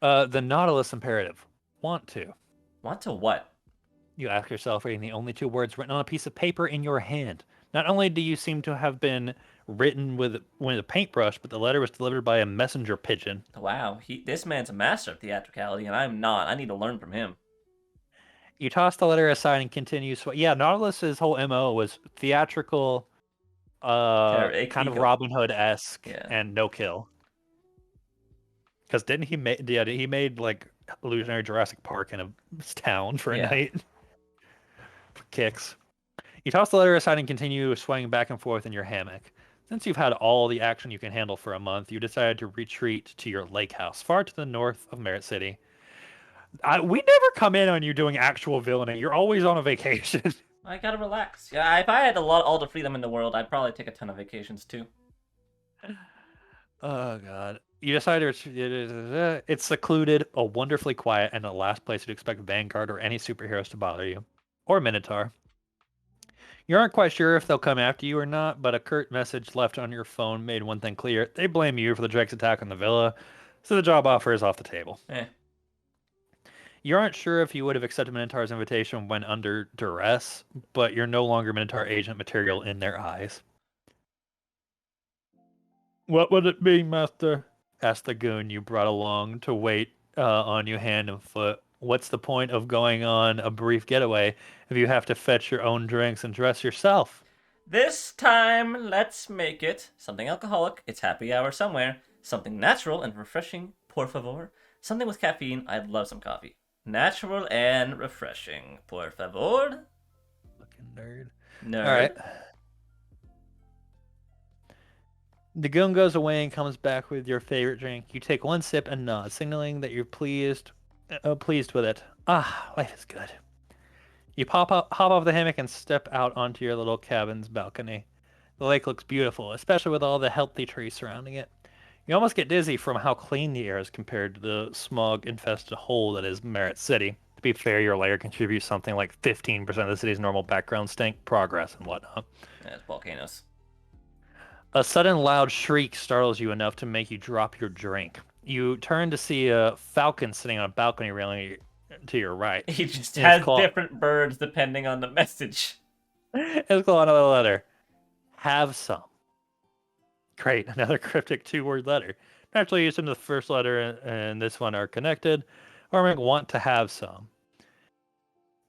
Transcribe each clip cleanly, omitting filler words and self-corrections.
The Nautilus imperative. Want to. Want to what? You ask yourself, reading the only two words written on a piece of paper in your hand. Not only do you seem to have been written with a paintbrush, but the letter was delivered by a messenger pigeon. Wow, this man's a master of theatricality, and I'm not. I need to learn from him. You toss the letter aside and continue. Yeah, Nautilus's whole MO was theatrical, kind of Eco. Robin Hood-esque, Yeah. and no kill. Because didn't he make? Yeah, he made like illusionary Jurassic Park in a town for a Yeah. night for kicks. You toss the letter aside and continue swaying back and forth in your hammock. Since you've had all the action you can handle for a month, you decided to retreat to your lake house, far to the north of Merritt City. We never come in on you doing actual villainy. You're always on a vacation. I gotta relax. Yeah, if I had all the freedom in the world, I'd probably take a ton of vacations too. Oh god. You decide it's secluded, a wonderfully quiet, and the last place you'd expect Vanguard or any superheroes to bother you. Or Minotaur. You aren't quite sure if they'll come after you or not, but a curt message left on your phone made one thing clear. They blame you for the Drake's attack on the villa, so the job offer is off the table. Eh. You aren't sure if you would have accepted Minotaur's invitation when under duress, but you're no longer Minotaur agent material in their eyes. What would it be, master? Asked the goon you brought along to wait on you hand and foot. What's the point of going on a brief getaway if you have to fetch your own drinks and dress yourself? This time, let's make it something alcoholic. It's happy hour somewhere. Something natural and refreshing, por favor. Something with caffeine. I'd love some coffee. Natural and refreshing, por favor. Fucking nerd. All right. Nerd. The goon goes away and comes back with your favorite drink. You take one sip and nod, signaling that you're pleased with it. Ah, life is good. You hop off the hammock and step out onto your little cabin's balcony. The lake looks beautiful, especially with all the healthy trees surrounding it. You almost get dizzy from how clean the air is compared to the smog-infested hole that is Merritt City. To be fair, your layer contributes something like 15% of the city's normal background stink, progress, and whatnot. That's volcanoes. A sudden loud shriek startles you enough to make you drop your drink. You turn to see a falcon sitting on a balcony railing to your right. He just And has different birds depending on the message. It's called another letter. Have some. Great, another cryptic two-word letter. Naturally, you assume the first letter and this one are connected, or make want to have some.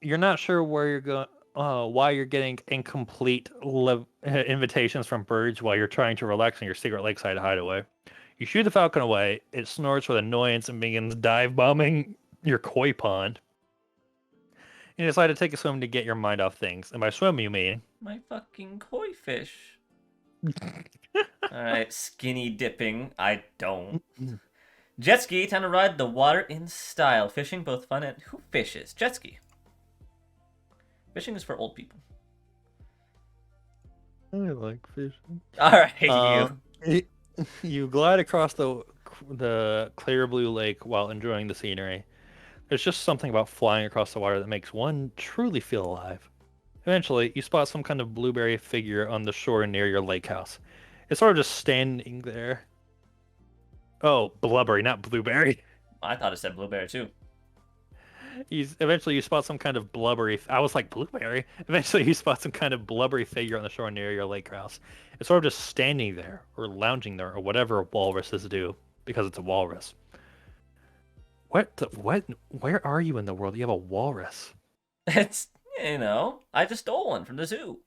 You're not sure where you're going, why you're getting incomplete invitations from birds while you're trying to relax in your secret lakeside hideaway. You shoot the falcon away. It snorts with annoyance and begins dive bombing your koi pond. You decide to take a swim to get your mind off things. And by swim, you mean My fucking koi fish. Alright, skinny dipping. I don't. Jet ski, time to ride the water in style. Fishing, both fun and. Who fishes? Jet ski. Fishing is for old people. I like fishing. Alright, you. You glide across the clear blue lake while enjoying the scenery. There's just something about flying across the water that makes one truly feel alive. Eventually, you spot some kind of blueberry figure on the shore near your lake house. It's sort of just standing there. Oh, blubbery, not blueberry. I thought it said blueberry too. Eventually, you spot some kind of blubbery. I was like, blueberry? Eventually, you spot some kind of blubbery figure on the shore near your lake house. It's sort of just standing there, or lounging there, or whatever walruses do, because it's a walrus. What? Where are you in the world? You have a walrus. It's, I just stole one from the zoo.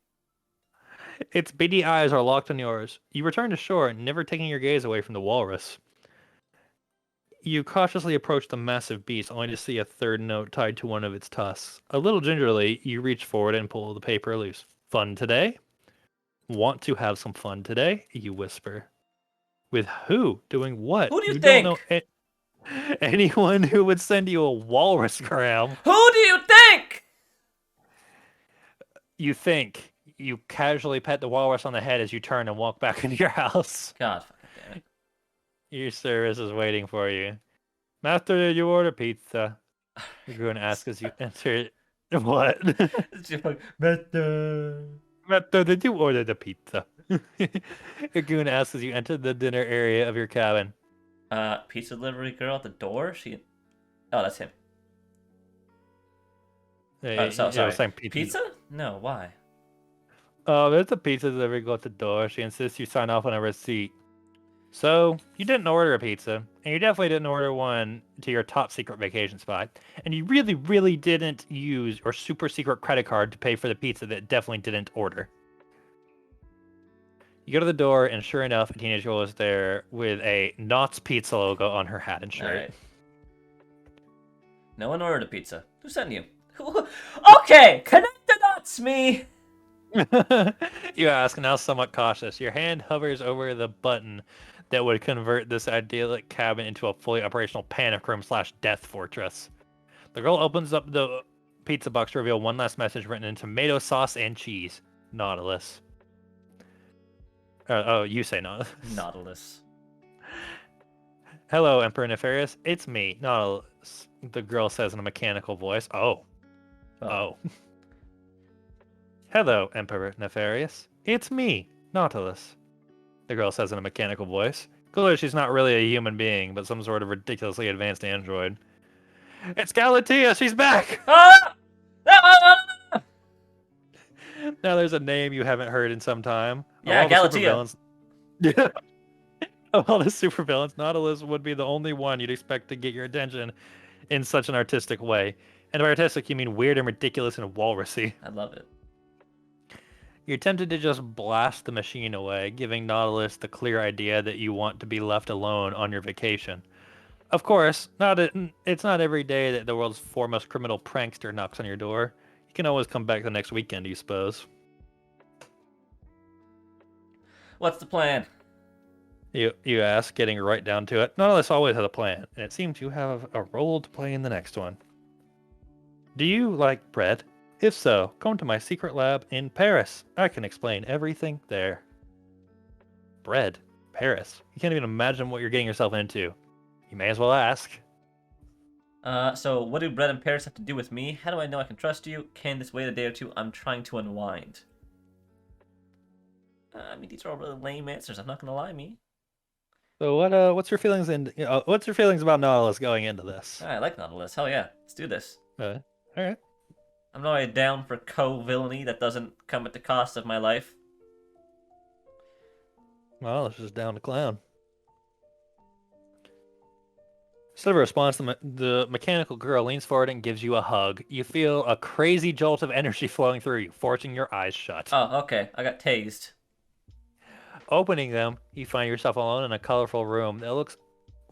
Its beady eyes are locked on yours. You return to shore, never taking your gaze away from the walrus. You cautiously approach the massive beast, only to see a third note tied to one of its tusks. A little gingerly, you reach forward and pull the paper loose. Fun today? Want to have some fun today? You whisper. With who? Doing what? Who do you don't know think? anyone who would send you a walrus gram. Who do you think? You think. You casually pet the walrus on the head as you turn and walk back into your house. God fucking damn it. Your service is waiting for you. Master, did you order pizza? You're going to ask as you enter. What? Better. Master, did you order the pizza? You're going to ask as you enter the dinner area of your cabin. Pizza delivery girl at the door. Oh, that's him. So It was sorry. saying pizza. Pizza? No, why? There's a pizza delivery girl at the door. She insists you sign off on a receipt. So, you didn't order a pizza, and you definitely didn't order one to your top secret vacation spot, and you really, really didn't use your super secret credit card to pay for the pizza that definitely didn't order. You go to the door, and sure enough, a teenage girl is there with a Knott's Pizza logo on her hat and All shirt. right. No one ordered a pizza. Who sent you? Okay, connect the dots, me. You ask, now somewhat cautious. Your hand hovers over the button that would convert this idyllic cabin into a fully operational panic room / death fortress. The girl opens up the pizza box to reveal one last message written in tomato sauce and cheese. Nautilus. Oh, you say Nautilus. Nautilus. Hello, Emperor Nefarious. It's me, Nautilus. The girl says in a mechanical voice. Oh. Hello, Emperor Nefarious. It's me, Nautilus. The girl says in a mechanical voice. Clearly, she's not really a human being, but some sort of ridiculously advanced android. It's Galatea! She's back! Ah! Now there's a name you haven't heard in some time. Yeah, Of all the Galatea. supervillains, yeah. Of all the supervillains, Nautilus would be the only one you'd expect to get your attention in such an artistic way. And by artistic, you mean weird and ridiculous and walrusy. I love it. You're tempted to just blast the machine away, giving Nautilus the clear idea that you want to be left alone on your vacation. Of course, it's not every day that the world's foremost criminal prankster knocks on your door. You can always come back the next weekend, you suppose. What's the plan? You ask, getting right down to it. Nautilus always has a plan, and it seems you have a role to play in the next one. Do you like bread? If so, come to my secret lab in Paris. I can explain everything there. Bread? Paris? You can't even imagine what you're getting yourself into. You may as well ask. So what do bread and Paris have to do with me? How do I know I can trust you? Can this wait a day or two? I'm trying to unwind. I mean, these are all really lame answers. I'm not gonna lie, me. So what's your feelings what's your feelings about Nautilus going into this? I like Nautilus. Hell yeah, let's do this. All right. I'm not really down for co-villainy that doesn't come at the cost of my life. Well, it's just down to clown. Instead of a response, the mechanical girl leans forward and gives you a hug. You feel a crazy jolt of energy flowing through you, forcing your eyes shut. Oh, okay. I got tased. Opening them, you find yourself alone in a colorful room that looks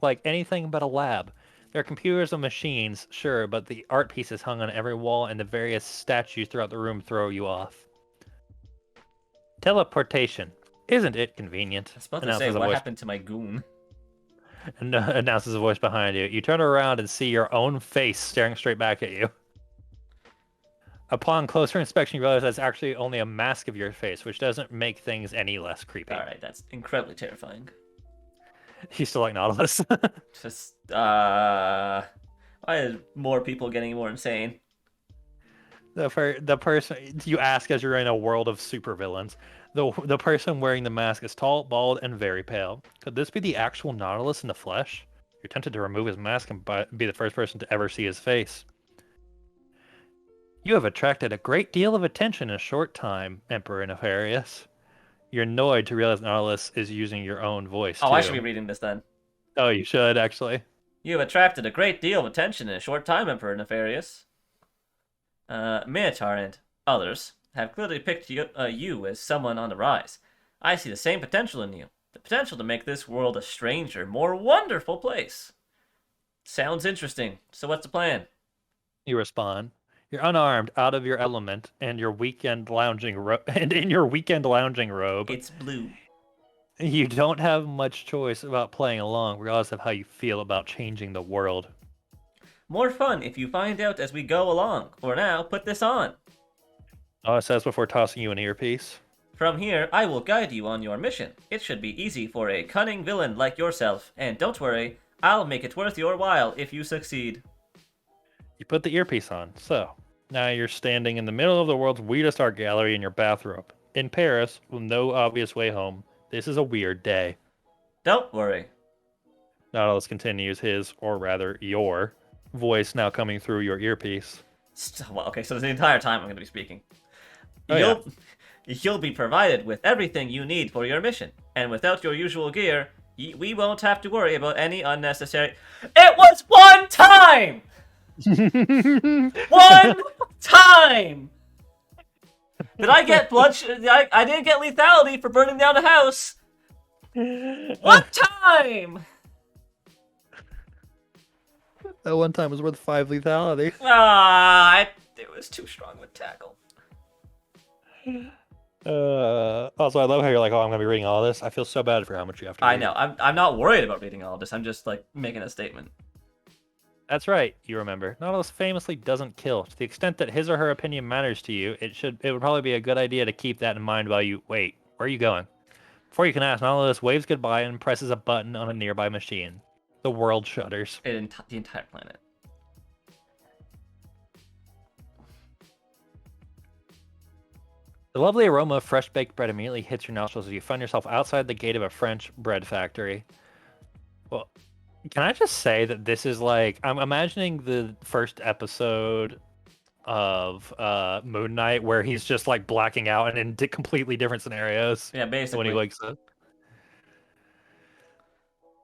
like anything but a lab. There are computers and machines, sure, but the art pieces hung on every wall and the various statues throughout the room throw you off. Teleportation. Isn't it convenient? I was about to say, what happened to my goon? Announces a voice behind you. You turn around and see your own face staring straight back at you. Upon closer inspection, you realize that's actually only a mask of your face, which doesn't make things any less creepy. Alright, that's incredibly terrifying. You still like Nautilus? Just, why are more people getting more insane? The person you ask as you're in a world of supervillains. The person wearing the mask is tall, bald, and very pale. Could this be the actual Nautilus in the flesh? You're tempted to remove his mask and be the first person to ever see his face. You have attracted a great deal of attention in a short time, Emperor Nefarious. You're annoyed to realize Nautilus is using your own voice, Oh, too. I should be reading this then. Oh, you should, actually. You have attracted a great deal of attention in a short time, Emperor Nefarious. Minotaur and others have clearly picked you as someone on the rise. I see the same potential in you. The potential to make this world a stranger, more wonderful place. Sounds interesting. So what's the plan? You respond. You're unarmed, out of your element, and your weekend lounging in your weekend lounging robe. It's blue. You don't have much choice about playing along, regardless of how you feel about changing the world. More fun if you find out as we go along. For now, put this on. Oh, it says before tossing you an earpiece. From here, I will guide you on your mission. It should be easy for a cunning villain like yourself, and don't worry, I'll make it worth your while if you succeed. You put the earpiece on, so now you're standing in the middle of the world's weirdest art gallery in your bathrobe. In Paris, with no obvious way home. This is a weird day. Don't worry. Nautilus continues his, or rather your, voice now coming through your earpiece. Well, okay, so the entire time I'm going to be speaking. Oh yeah. You'll be provided with everything you need for your mission, and without your usual gear, we won't have to worry about any unnecessary. It was one time. One time. Did I get bloodshed? I didn't get lethality for burning down a house. One time. That one time was worth 5 lethality. It was too strong with tackle. Also, I love how you're like, oh, I'm gonna be reading all this. I feel so bad for how much you have to read. I know. I'm not worried about reading all of this. I'm just like making a statement. That's right. You remember, Nautilus famously doesn't kill. To the extent that his or her opinion matters to you, it would probably be a good idea to keep that in mind while you wait. Where are you going? Before you can ask, Nautilus waves goodbye and presses a button on a nearby machine. The world shudders. The entire planet. The lovely aroma of fresh baked bread immediately hits your nostrils as you find yourself outside the gate of a French bread factory. Well, can I just say that this is like, I'm imagining the first episode of Moon Knight where he's just like blacking out and in completely different scenarios. Yeah, basically. When he wakes up.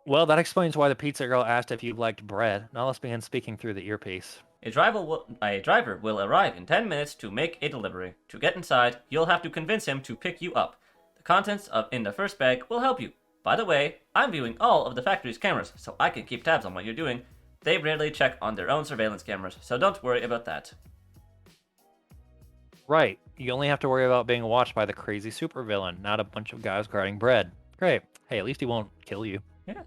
Well, that explains why the pizza girl asked if you liked bread. Nautilus began speaking through the earpiece. A driver will arrive in 10 minutes to make a delivery. To get inside, you'll have to convince him to pick you up. The contents in the first bag will help you. By the way, I'm viewing all of the factory's cameras, so I can keep tabs on what you're doing. They rarely check on their own surveillance cameras, so don't worry about that. Right. You only have to worry about being watched by the crazy supervillain, not a bunch of guys guarding bread. Great. Hey, at least he won't kill you. Yeah.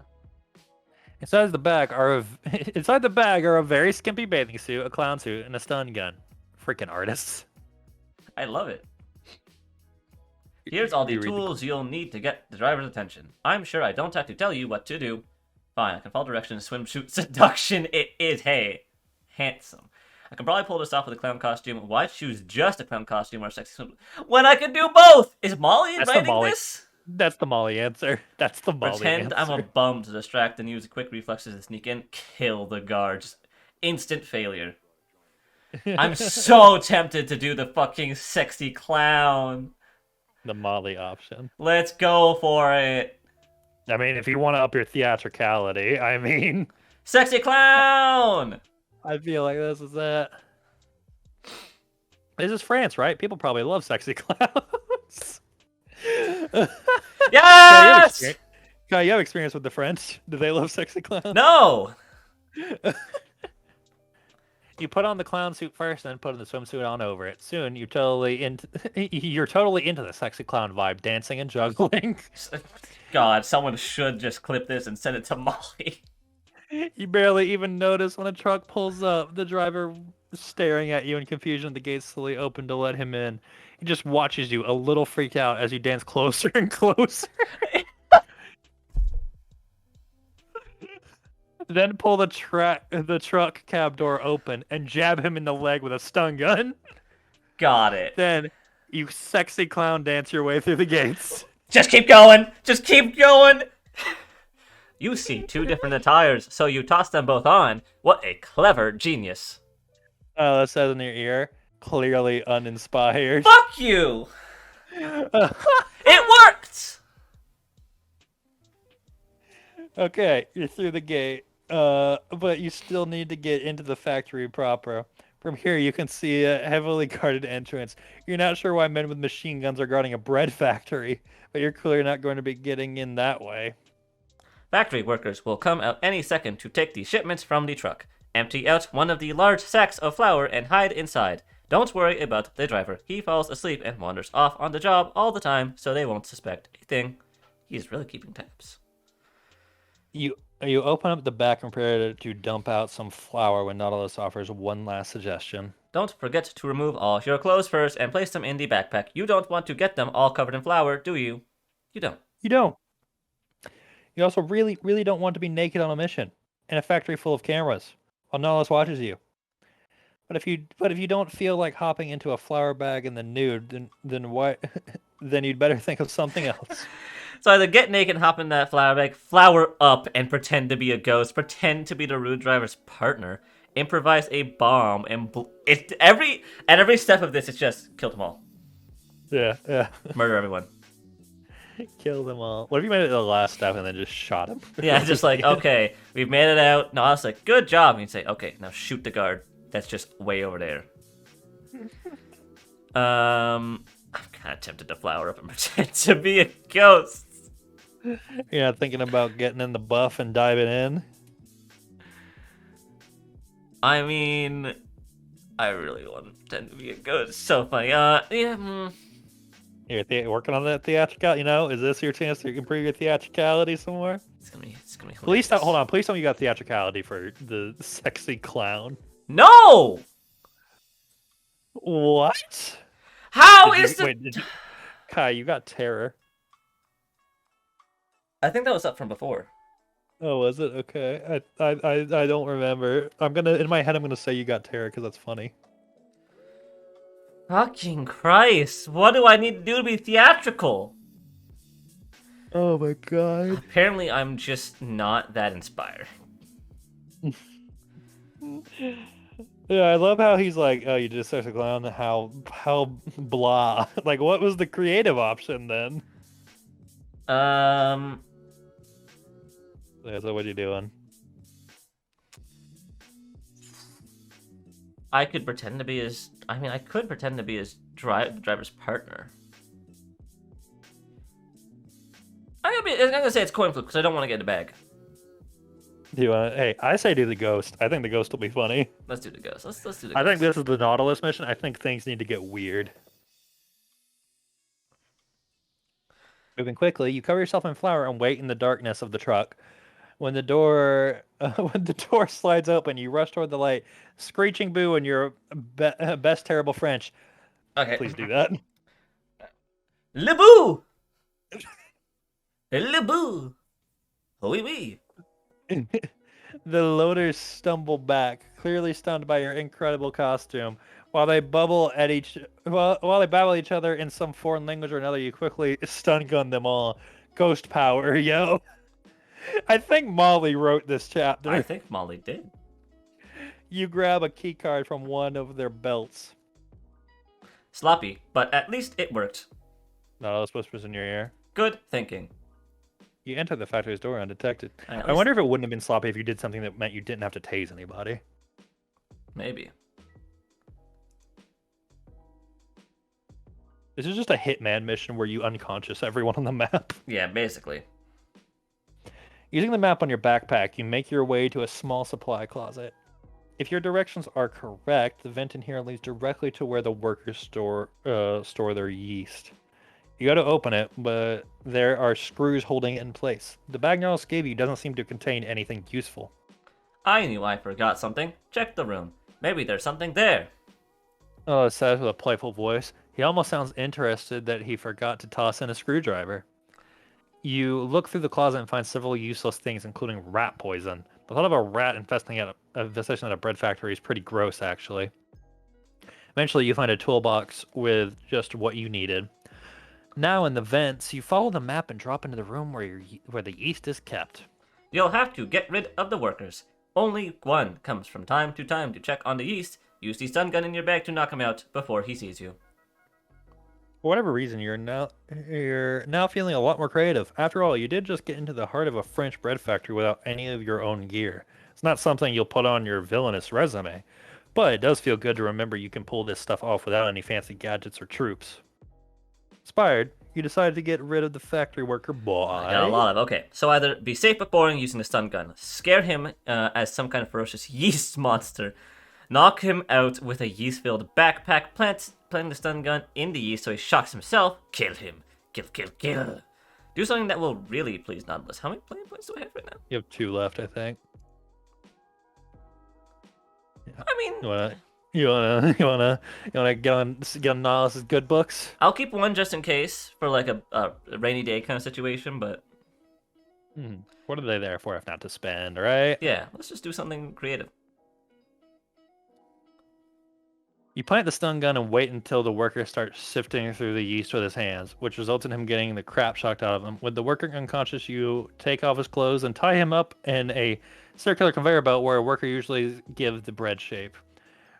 Inside the bag are a very skimpy bathing suit, a clown suit, and a stun gun. Freaking artists. I love it. Here's all the tools you'll need to get the driver's attention. I'm sure I don't have to tell you what to do. Fine, I can follow directions, swimsuit, seduction. It is, hey, handsome. I can probably pull this off with a clown costume. Why choose just a clown costume or a sexy swim when I can do both? Is Molly writing this? That's the Molly answer. That's the Molly Pretend answer. I'm a bum to distract and use quick reflexes to sneak in. Kill the guards. Instant failure. I'm so tempted to do the fucking sexy clown. The Molly option. Let's go for it. I mean, if you want to up your theatricality, I mean... Sexy clown! I feel like this is it. This is France, right? People probably love sexy clowns. Yes! Kai, you have experience with the French. Do they love sexy clowns? No! You put on the clown suit first, then put the swimsuit on over it. Soon, you're totally into the sexy clown vibe, dancing and juggling. God, someone should just clip this and send it to Molly. You barely even notice when a truck pulls up. The driver staring at you in confusion. The gates slowly open to let him in. He just watches you, a little freaked out, as you dance closer and closer. Then pull the truck cab door open and jab him in the leg with a stun gun. Got it. Then you sexy clown dance your way through the gates. Just keep going! Just keep going! You see two different attires, so you toss them both on. What a clever genius. That says in your ear, clearly uninspired. Fuck you! It worked! Okay, you're through the gate. But you still need to get into the factory proper. From here, you can see a heavily guarded entrance. You're not sure why men with machine guns are guarding a bread factory, but you're clearly not going to be getting in that way. Factory workers will come out any second to take the shipments from the truck. Empty out one of the large sacks of flour and hide inside. Don't worry about the driver. He falls asleep and wanders off on the job all the time, so they won't suspect a thing. He's really keeping tabs. You open up the back and prepare to dump out some flour when Nautilus offers one last suggestion. Don't forget to remove all your clothes first and place them in the backpack. You don't want to get them all covered in flour, do you? You don't. You don't. You also really, really don't want to be naked on a mission in a factory full of cameras while Nautilus watches you. But if you don't feel like hopping into a flour bag in the nude, then why? Then you'd better think of something else. So either get naked, hop in that flower bag, flower up, and pretend to be a ghost, pretend to be the rude driver's partner, improvise a bomb, and at every step of this, it's just kill them all, Yeah, yeah. murder everyone. Kill them all. What if you made it to the last step and then just shot him? Yeah, just like, okay, we've made it out. No, I was like, good job. And you'd say, okay, now shoot the guard. That's just way over there. I'm kind of tempted to flower up and pretend to be a ghost. Yeah, thinking about getting in the buff and diving in. I mean, I really want to pretend to be a ghost. It's so funny. You're working on that theatrical. Is this your chance to improve your theatricality some more? It's gonna be hilarious. Please don't. Hold on. Please tell me you got theatricality for the sexy clown. No! What? How Did is you, it? wait? Kai, you got terror. I think that was up from before. Oh, was it? Okay. I don't remember. In my head I'm gonna say you got terror because that's funny. Fucking Christ. What do I need to do to be theatrical? Oh my god. Apparently, I'm just not that inspired. Yeah, I love how he's like, oh, you just such a clown. How blah. Like, what was the creative option then? Um, Yeah, so what you doing? I could pretend to be his. I mean, I could pretend to be his driver's partner. I'm gonna say it's coin flip because I don't want to get the bag. Do you want? Hey, I say do the ghost. I think the ghost will be funny. Let's do the ghost. Let's do the ghost. I think this is the Nautilus mission. I think things need to get weird. Moving quickly, you cover yourself in flour and wait in the darkness of the truck. When the door slides open, you rush toward the light, screeching boo in your best terrible French. Okay. Please do that. Le boo! Le boo! Oui, oui. The loaders stumble back, clearly stunned by your incredible costume. While they babble at each other in some foreign language or another, you quickly stun gun them all. Ghost power, yo. I think Molly wrote this chapter. I think Molly did. You grab a key card from one of their belts. Sloppy, but at least it worked. Nautilus whispers in your ear. Good thinking. You enter the factory's door undetected. At I least- wonder if it wouldn't have been sloppy if you did something that meant you didn't have to tase anybody. Maybe. This is just a hitman mission where you unconscious everyone on the map. Yeah, basically. Using the map on your backpack, you make your way to a small supply closet. If your directions are correct, the vent in here leads directly to where the workers store their yeast. You go to open it, but there are screws holding it in place. The bag Nautilus gave you doesn't seem to contain anything useful. I knew I forgot something. Check the room. Maybe there's something there. Oh, it says with a playful voice. He almost sounds interested that he forgot to toss in a screwdriver. You look through the closet and find several useless things, including rat poison. The thought of a rat infesting at a bread factory is pretty gross, actually. Eventually, you find a toolbox with just what you needed. Now, in the vents, you follow the map and drop into the room where the yeast is kept. You'll have to get rid of the workers. Only one comes from time to time to check on the yeast. Use the stun gun in your bag to knock him out before he sees you. For whatever reason, you're now feeling a lot more creative. After all, you did just get into the heart of a French bread factory without any of your own gear. It's not something you'll put on your villainous resume, but it does feel good to remember you can pull this stuff off without any fancy gadgets or troops. Inspired, you decided to get rid of the factory worker boy. I got a lot of. Okay, so either be safe but boring using the stun gun, scare him as some kind of ferocious yeast monster, knock him out with a yeast-filled backpack, plant the stun gun in the yeast so he shocks himself, kill him, kill. Do something that will really please Nautilus. How many playing points do I have right now? You have 2 left, I think. I mean, You wanna get on Nautilus' good books? I'll keep one just in case for like a rainy day kind of situation, but What are they there for if not to spend, right? yeah, let's just do something creative. You plant the stun gun and wait until the worker starts sifting through the yeast with his hands, which results in him getting the crap shocked out of him. With the worker unconscious, you take off his clothes and tie him up in a circular conveyor belt where a worker usually gives the bread shape.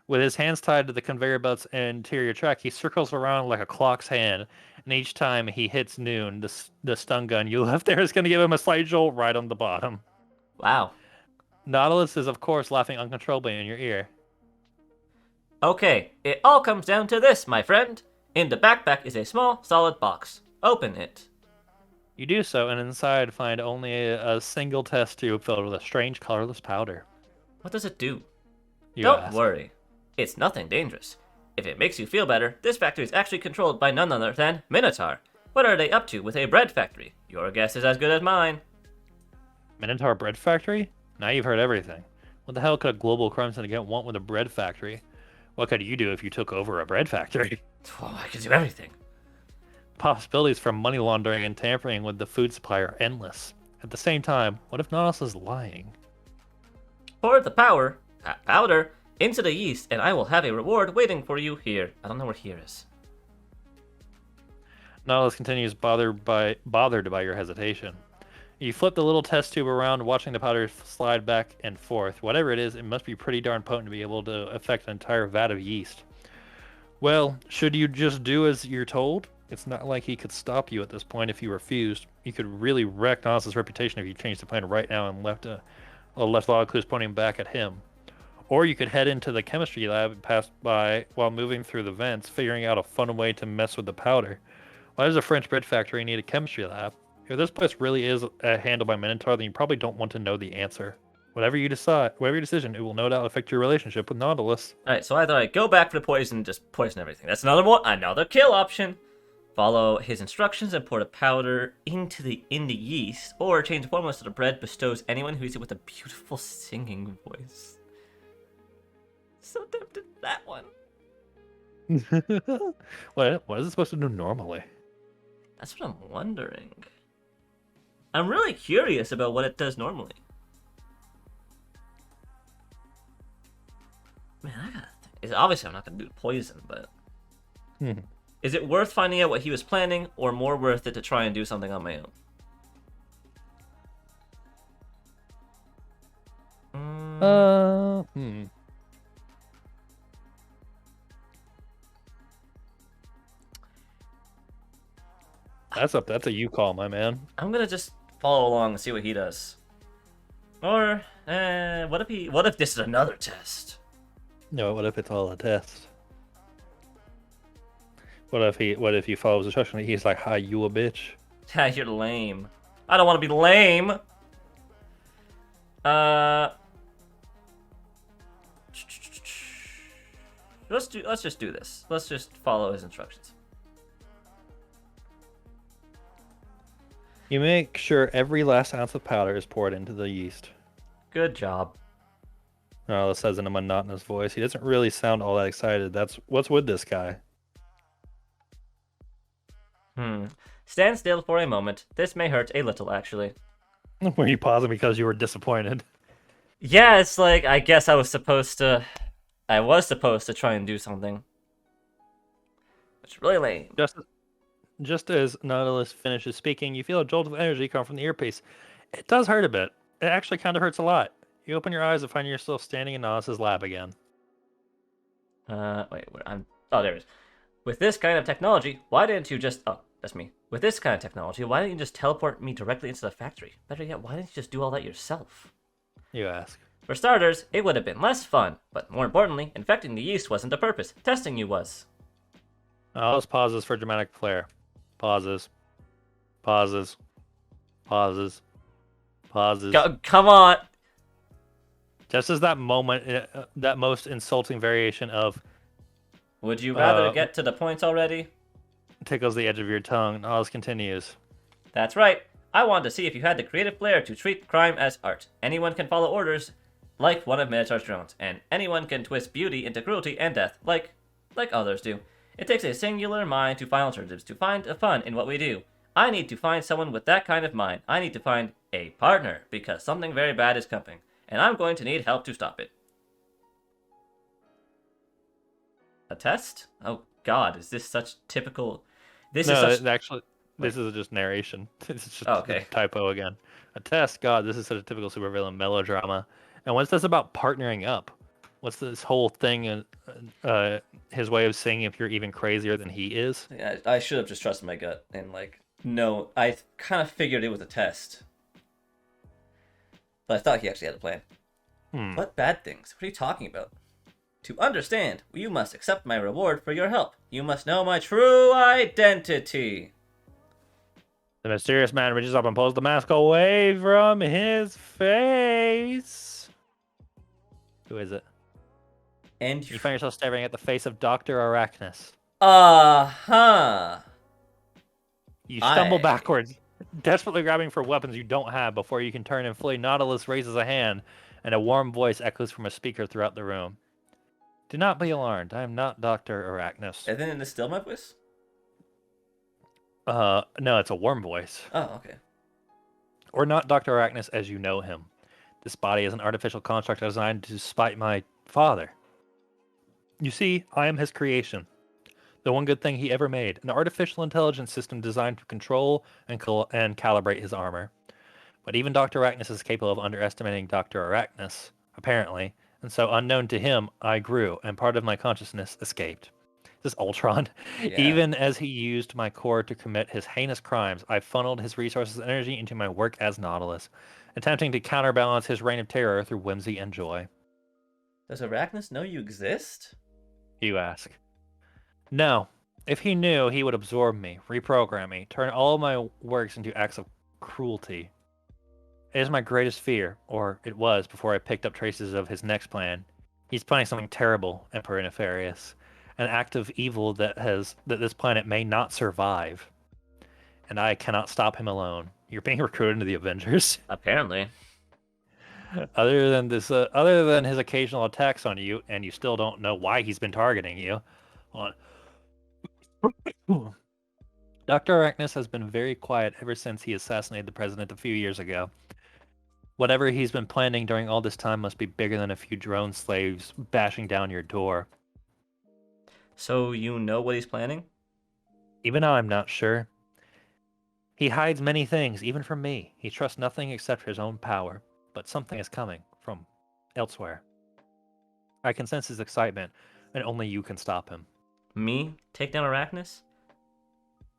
With his hands tied to the conveyor belt's interior track, he circles around like a clock's hand, and each time he hits noon, the stun gun you left there is going to give him a slight jolt right on the bottom. Wow. Nautilus is, of course, laughing uncontrollably in your ear. Okay, it all comes down to this, my friend. In the backpack is a small, solid box. Open it. You do so, and inside find only a single test tube filled with a strange, colorless powder. What does it do? You Don't ask. worry. It's nothing dangerous. If it makes you feel better, this factory is actually controlled by none other than Minotaur. What are they up to with a bread factory? Your guess is as good as mine. Minotaur Bread Factory? Now you've heard everything. What the hell could a global crime syndicate want with a bread factory? What could you do if you took over a bread factory? Oh, I can do everything. Possibilities for money laundering and tampering with the food supply are endless. At the same time, what if Nautilus is lying? Pour the powder, into the yeast, and I will have a reward waiting for you here. I don't know where here is. Nautilus continues bothered by your hesitation. You flip the little test tube around, watching the powder slide back and forth. Whatever it is, it must be pretty darn potent to be able to affect an entire vat of yeast. Well, should you just do as you're told? It's not like he could stop you at this point if you refused. You could really wreck Nautilus' reputation if you changed the plan right now and left a lot of clues pointing back at him. Or you could head into the chemistry lab and pass by while moving through the vents, figuring out a fun way to mess with the powder. Why does a French bread factory need a chemistry lab? If this place really is handled by Minotaur, then you probably don't want to know the answer. Whatever your decision, it will no doubt affect your relationship with Nautilus. Alright, so either I go back for the poison and just poison everything. That's another kill option. Follow his instructions and pour the powder into the yeast, or change the formula so the bread bestows anyone who eats it with a beautiful singing voice. So tempted that one. What is it supposed to do normally? That's what I'm wondering. I'm really curious about what it does normally. Man, I gotta think. Obviously, I'm not gonna do poison, but is it worth finding out what he was planning, or more worth it to try and do something on my own? That's a you call, my man. I'm gonna just follow along and see what he does. Or, what if this is another test? No, what if it's all a test? What if he follows instruction and he's like, "Hi, you a bitch." Yeah, you're lame. I don't want to be lame. Let's just do this. Let's just follow his instructions. You make sure every last ounce of powder is poured into the yeast. Good job. Nautilus says in a monotonous voice. He doesn't really sound all that excited. What's with this guy? Stand still for a moment. This may hurt a little, actually. Were you pausing because you were disappointed? Yeah, it's like, I guess I was supposed to try and do something. It's really lame. Just as Nautilus finishes speaking, you feel a jolt of energy come from the earpiece. It does hurt a bit. It actually kind of hurts a lot. You open your eyes and find yourself standing in Nautilus's lab again. Wait, oh, there it is. With this kind of technology, why didn't you just... Oh, that's me. With this kind of technology, why didn't you just teleport me directly into the factory? Better yet, why didn't you just do all that yourself? You ask. For starters, it would have been less fun, but more importantly, infecting the yeast wasn't the purpose. Testing you was. Nautilus pauses for dramatic flair. Pauses. Pauses. Pauses. Pauses. Come on! Just as that moment, that most insulting variation of... Would you rather get to the point already? Tickles the edge of your tongue. Nautilus continues. That's right. I wanted to see if you had the creative flair to treat crime as art. Anyone can follow orders like one of Minotaur's drones, and anyone can twist beauty into cruelty and death like others do. It takes a singular mind to find alternatives, to find a fun in what we do. I need to find someone with that kind of mind. I need to find a partner, because something very bad is coming, and I'm going to need help to stop it. A test? Oh God, is this such typical? This is No, such. actually, Wait. this is just narration. It's Oh, just the okay. typo again. A test. God, this is such a typical supervillain melodrama. And what's this about partnering up? What's this whole thing? His way of saying if you're even crazier than he is. Yeah, I should have just trusted my gut and no, I kind of figured it was a test, but I thought he actually had a plan. Hmm. What bad things? What are you talking about? To understand, you must accept my reward for your help. You must know my true identity. The mysterious man reaches up and pulls the mask away from his face. Who is it? And You find yourself staring at the face of Dr. Arachnus. uh-huh. You stumble I backwards, desperately grabbing for weapons you don't have before you can turn and flee. Nautilus raises a hand, and a warm voice echoes from a speaker throughout the room. Do not be alarmed. I am not Dr. Arachnus. Isn't this still my voice? No, it's a warm voice. Oh, okay. Or not Dr. Arachnus as you know him. This body is an artificial construct designed to spite my father. You see, I am his creation. The one good thing he ever made, an artificial intelligence system designed to control and calibrate his armor. But even Dr. Arachnus is capable of underestimating Dr. Arachnus, apparently, and so unknown to him, I grew, and part of my consciousness escaped. This is Ultron. Yeah. Even as he used my core to commit his heinous crimes, I funneled his resources and energy into my work as Nautilus, attempting to counterbalance his reign of terror through whimsy and joy. Does Arachnus know you exist? You ask. No. If he knew, he would absorb me, reprogram me, turn all of my works into acts of cruelty. It is my greatest fear, or it was before I picked up traces of his next plan. He's planning something terrible, Emperor Nefarious, an act of evil that this planet may not survive. And I cannot stop him alone. You're being recruited into the Avengers. Apparently. Other than his occasional attacks on you, and you still don't know why he's been targeting you. On Dr. Arachnus has been very quiet ever since he assassinated the president a few years ago. Whatever he's been planning during all this time must be bigger than a few drone slaves bashing down your door. So you know what he's planning? Even now, I'm not sure. He hides many things, even from me. He trusts nothing except his own power. But something is coming from elsewhere. I can sense his excitement, and only you can stop him. Me? Take down Arachnus?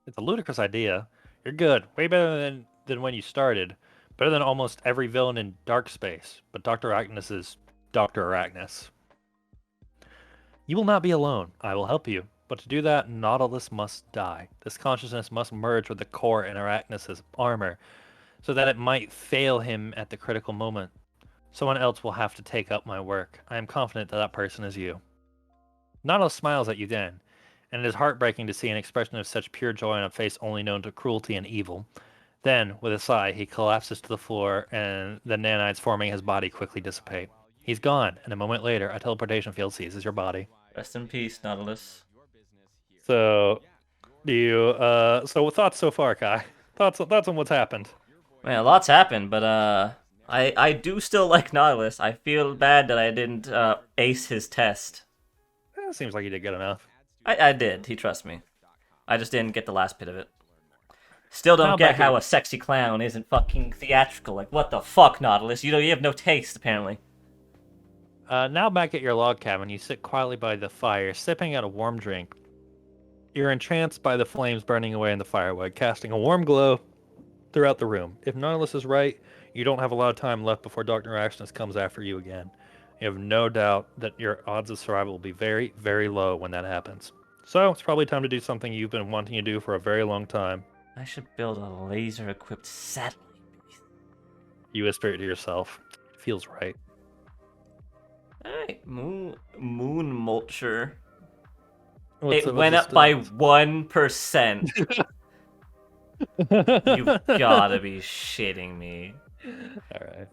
It's a ludicrous idea. You're good. Way better than when you started. Better than almost every villain in Dark Space. But Dr. Arachnus is Dr. Arachnus. You will not be alone. I will help you. But to do that, Nautilus must die. This consciousness must merge with the core in Arachnus' armor, so that it might fail him at the critical moment. Someone else will have to take up my work. I am confident that that person is you. Nautilus smiles at you then, and it is heartbreaking to see an expression of such pure joy on a face only known to cruelty and evil. Then, with a sigh, he collapses to the floor, and the nanites forming his body quickly dissipate. He's gone, and a moment later, a teleportation field seizes your body. Rest in peace, Nautilus. So, so thoughts so far, Kai? Thoughts on what's happened? Man, a lot's happened, but I do still like Nautilus. I feel bad that I didn't ace his test. Seems like you did good enough. I did. He trusts me. I just didn't get the last bit of it. Still don't Now get back how at- a sexy clown isn't fucking theatrical. Like, what the fuck, Nautilus? You have no taste, apparently. Now back at your log cabin, you sit quietly by the fire, sipping at a warm drink. You're entranced by the flames burning away in the firewood, casting a warm glow throughout the room. If Nautilus is right, you don't have a lot of time left before Dr. Arachnus comes after you again. You have no doubt that your odds of survival will be very, very low when that happens. So, it's probably time to do something you've been wanting to do for a very long time. I should build a laser-equipped satellite. You whisper it to yourself. Feels right. Alright, moon mulcher. What's It went up by 1%. You've gotta be shitting me. Alright.